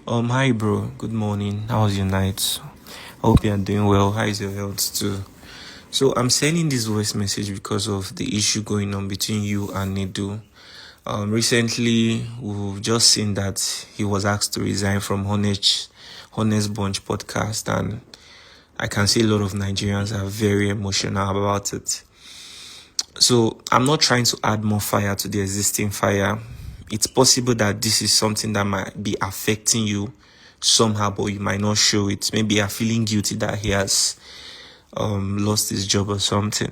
Hi bro, good morning. How was your night? Hope you are doing well. How is your health too? So I'm sending this voice message because of the issue going on between you and Nedu. Recently we've just seen that he was asked to resign from Honest Bunch podcast, and I can see a lot of Nigerians are very emotional about it. So I'm not trying to add more fire to the existing fire. It's possible that this is something that might be affecting you somehow, but you might not show it. Maybe you're feeling guilty that he has lost his job or something.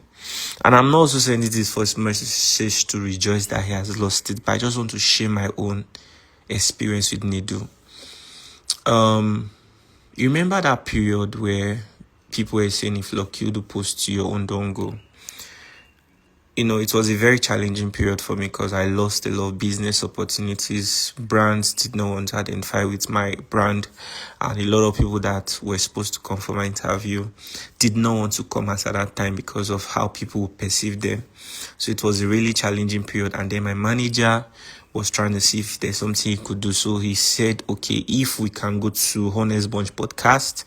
And I'm not also sending this first message to rejoice that he has lost it, but I just want to share my own experience with Nedu. You remember that period where people were saying if lucky you do post to your own, don't go. It was a very challenging period for me because I lost a lot of business opportunities. Brands did not want to identify with my brand, and a lot of people that were supposed to come for my interview did not want to come at that time because of how people perceived them. So it was a really challenging period. And then my manager was trying to see if there's something he could do. So he said, okay, if we can go to Honest Bunch podcast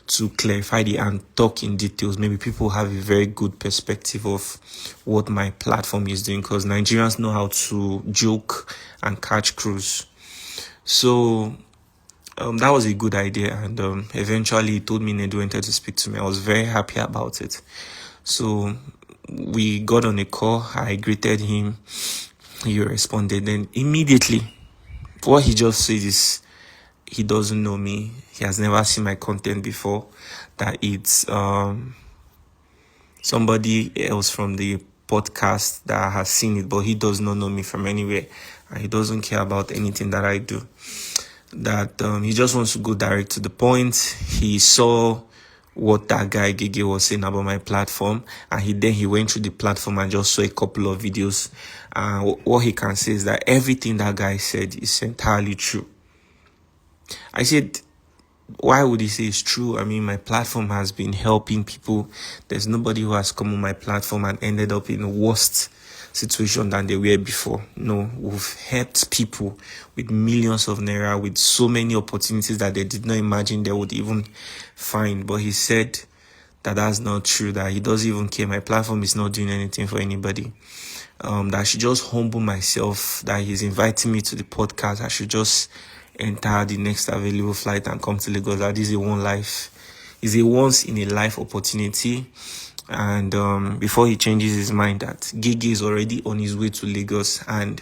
to clarify and talk in details, maybe people have a very good perspective of what my platform is doing, because Nigerians know how to joke and catch cruise. So that was a good idea, and eventually he told me Nedu wanted to speak to me. I was very happy about it. So we got on a call. I greeted him. He responded. Then immediately, what he just said is he doesn't know me. He has never seen my content before. That it's somebody else from the podcast that has seen it, but he does not know me from anywhere, and he doesn't care about anything that I do. That he just wants to go direct to the point. He saw what that guy Gege was saying about my platform, and he went through the platform and just saw a couple of videos. What he can say is that everything that guy said is entirely true. I said, why would he say it's true? I mean, my platform has been helping people. There's nobody who has come on my platform and ended up in a worst situation than they were before. No, we've helped people with millions of naira, with so many opportunities that they did not imagine they would even find. But he said that that's not true, that he doesn't even care. My platform is not doing anything for anybody. That I should just humble myself, that he's inviting me to the podcast. I should just enter the next available flight and come to Lagos. That is is a once in a life opportunity. And before he changes his mind, that Gege is already on his way to Lagos, and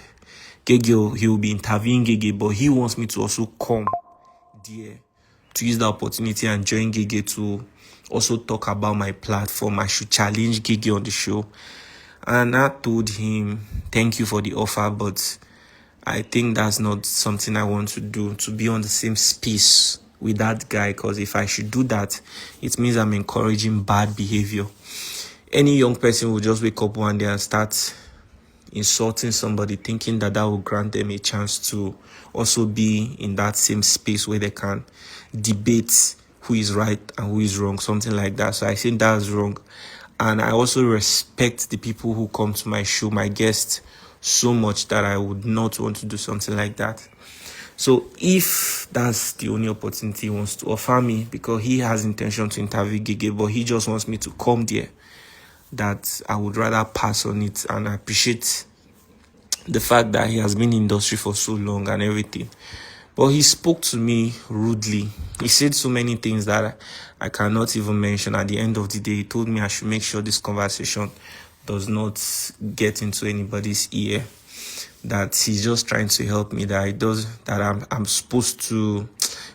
Gege, he will be interviewing Gege, but he wants me to also come there to use the opportunity and join Gege to also talk about my platform. I should challenge Gege on the show. And I told him, thank you for the offer, but I think that's not something I want to do, to be on the same space with that guy, because if I should do that, it means I'm encouraging bad behavior. Any young person will just wake up one day and start insulting somebody, thinking that will grant them a chance to also be in that same space where they can debate who is right and who is wrong, something like that. So I think that's wrong. And I also respect the people who come to my show, my guests, so much that I would not want to do something like that. So if that's the only opportunity he wants to offer me, because he has intention to interview Gege, but he just wants me to come there, that I would rather pass on it. And I appreciate the fact that he has been in the industry for so long and everything. But he spoke to me rudely. He said so many things that I cannot even mention. At the end of the day, he told me I should make sure this conversation does not get into anybody's ear. That he's just trying to help me. I'm supposed to,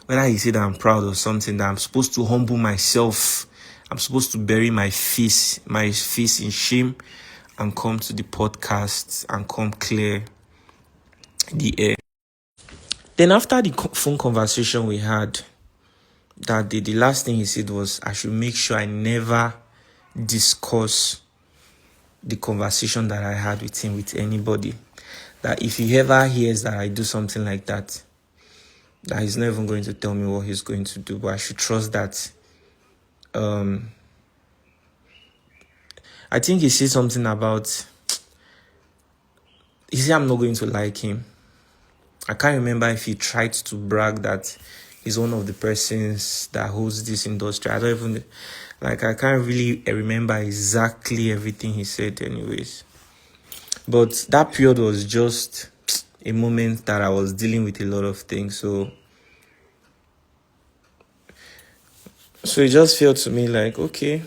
whether he said I'm proud or something, that I'm supposed to humble myself. I'm supposed to bury my face in shame, and come to the podcast and come clear the air. Then after the phone conversation we had that day, the last thing he said was I should make sure I never discuss the conversation that I had with him with anybody. That if he ever hears that I do something like that, that he's not even going to tell me what he's going to do, but I should trust that. I think he said something about, he said I'm not going to like him. I can't remember if he tried to brag that he's one of the persons that holds this industry. I don't even, I can't really remember exactly everything he said anyways. But that period was just a moment that I was dealing with a lot of things. So it just felt to me like, okay,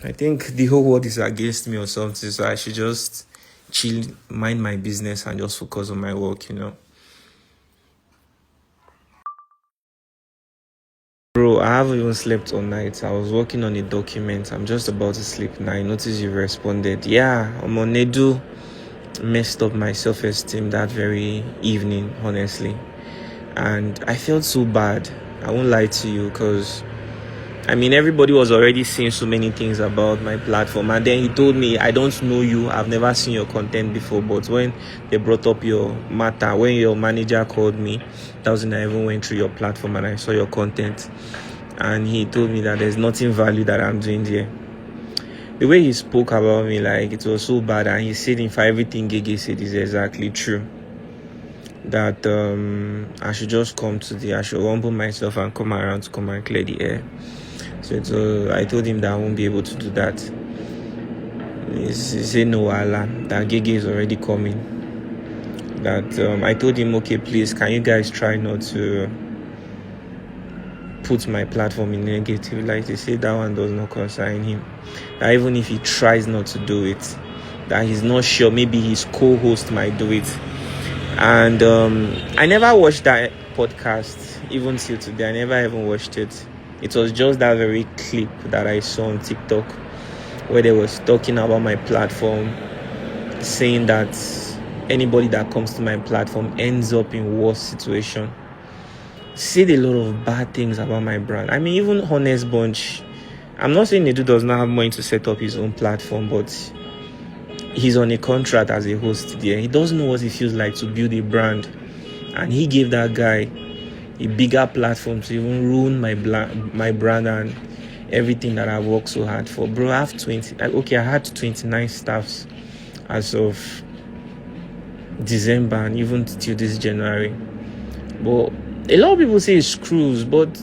I think the whole world is against me or something. So I should just chill, mind my business and just focus on my work, Bro, I haven't even slept all night. I was working on a document. I'm just about to sleep now. I noticed you responded. Yeah, I'm on Nedu. Messed up my self-esteem that very evening, honestly. And I felt so bad. I won't lie to you because everybody was already saying so many things about my platform. And then he told me, I don't know you. I've never seen your content before. But when they brought up your matter, when your manager called me, that was when I even went through your platform and I saw your content. And he told me that there's nothing value that I'm doing there. The way he spoke about me, it was so bad. And he said, in fact, everything Gege said is exactly true. That I should just I should humble myself and come around to come and clear the air. So I told him that I won't be able to do that. He said no, Allah, that Gege is already coming. That I told him, okay, please, can you guys try not to put my platform in negative light? He said that one does not concern him. That even if he tries not to do it, that he's not sure, maybe his co-host might do it. And I never watched that podcast, even till today. I never even watched it. It was just that very clip that I saw on TikTok where they was talking about my platform, saying that anybody that comes to my platform ends up in worse situation. Said a lot of bad things about my brand. Even Honest Bunch, I'm not saying Nedu does not have money to set up his own platform, but he's on a contract as a host there. He doesn't know what it feels like to build a brand. And he gave that guy a bigger platform to even ruin my brand and everything that I worked so hard for. Bro, I had 29 staffs as of December and even till this January. But a lot of people say it's screws, but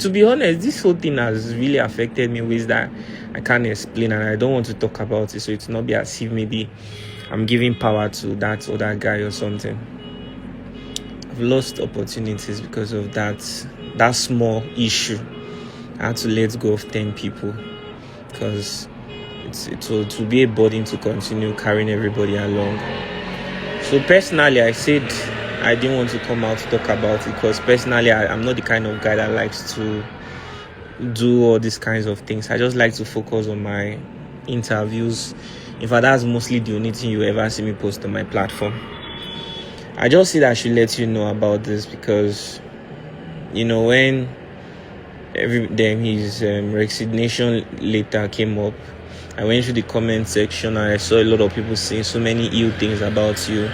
to be honest, this whole thing has really affected me in ways that I can't explain, and I don't want to talk about it, so it's not be as if maybe I'm giving power to that other guy or something. I've lost opportunities because of that small issue. I had to let go of 10 people because it will be a burden to continue carrying everybody along. So personally, I said I didn't want to come out to talk about it because personally, I'm not the kind of guy that likes to do all these kinds of things. I just like to focus on my interviews. In fact, that's mostly the only thing you ever see me post on my platform. I just said I should let you know about this because, when his resignation letter came up, I went through the comment section and I saw a lot of people saying so many ill things about you.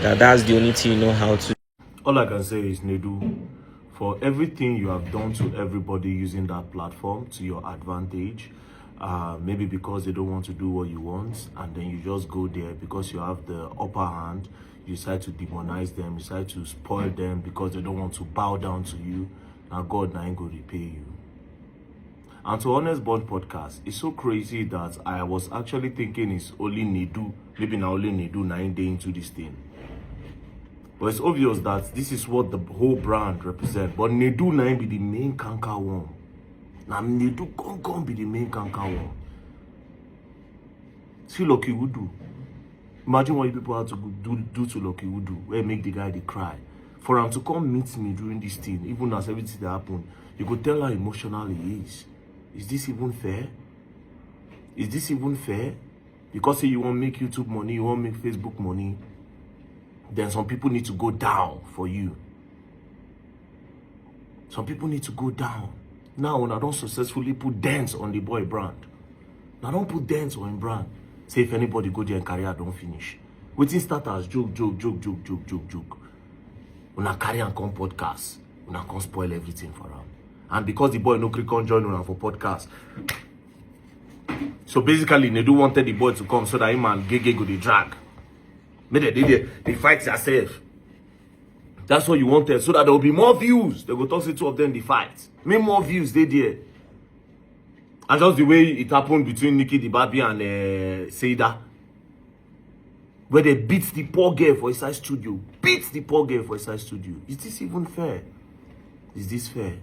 That's the only thing you know how to. All I can say is, Nedu, for everything you have done to everybody using that platform to your advantage, maybe because they don't want to do what you want, and then you just go there because you have the upper hand, you decide to demonize them, you decide to spoil them because they don't want to bow down to you. Now God now ain't going to repay you. And to Honest Bond podcast, it's so crazy that I was actually thinking it's only Nedu, maybe now only Nedu 9 days into this thing. But it's obvious that this is what the whole brand represents. But Nedu now be the main kanka one. Now Nedu can't be the main kanka one. See Lucky Udu. Imagine what people have to do to Lucky Udu, where make the guy they cry. For him to come meet me during this thing, even as everything that happened, you could tell how emotional he is. Is this even fair? Is this even fair? Because say you want to make YouTube money, you want to make Facebook money, then some people need to go down for you. Some people need to go down. Now, when I don't successfully put dents on the boy brand, now don't put dents on him brand. Say if anybody go there and career don't finish. Waiting start as joke. When I carry and come podcast, when I come spoil everything for him. And because the boy no click on join for podcast. So basically, Nedu wanted the boy to come so that him and Gege go the drag. Maybe they fight yourself. That's what you wanted, so that there will be more views. They will talk to two of them, the fight. Make more views, they there. And just the way it happened between Nikki DiBabi and Seida, where they beat the poor girl for Inside Studio. Beat the poor girl for Inside Studio. Is this even fair? Is this fair?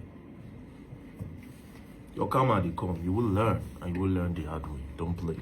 Your karma, they come. You will learn, and you will learn the hard way. Don't play.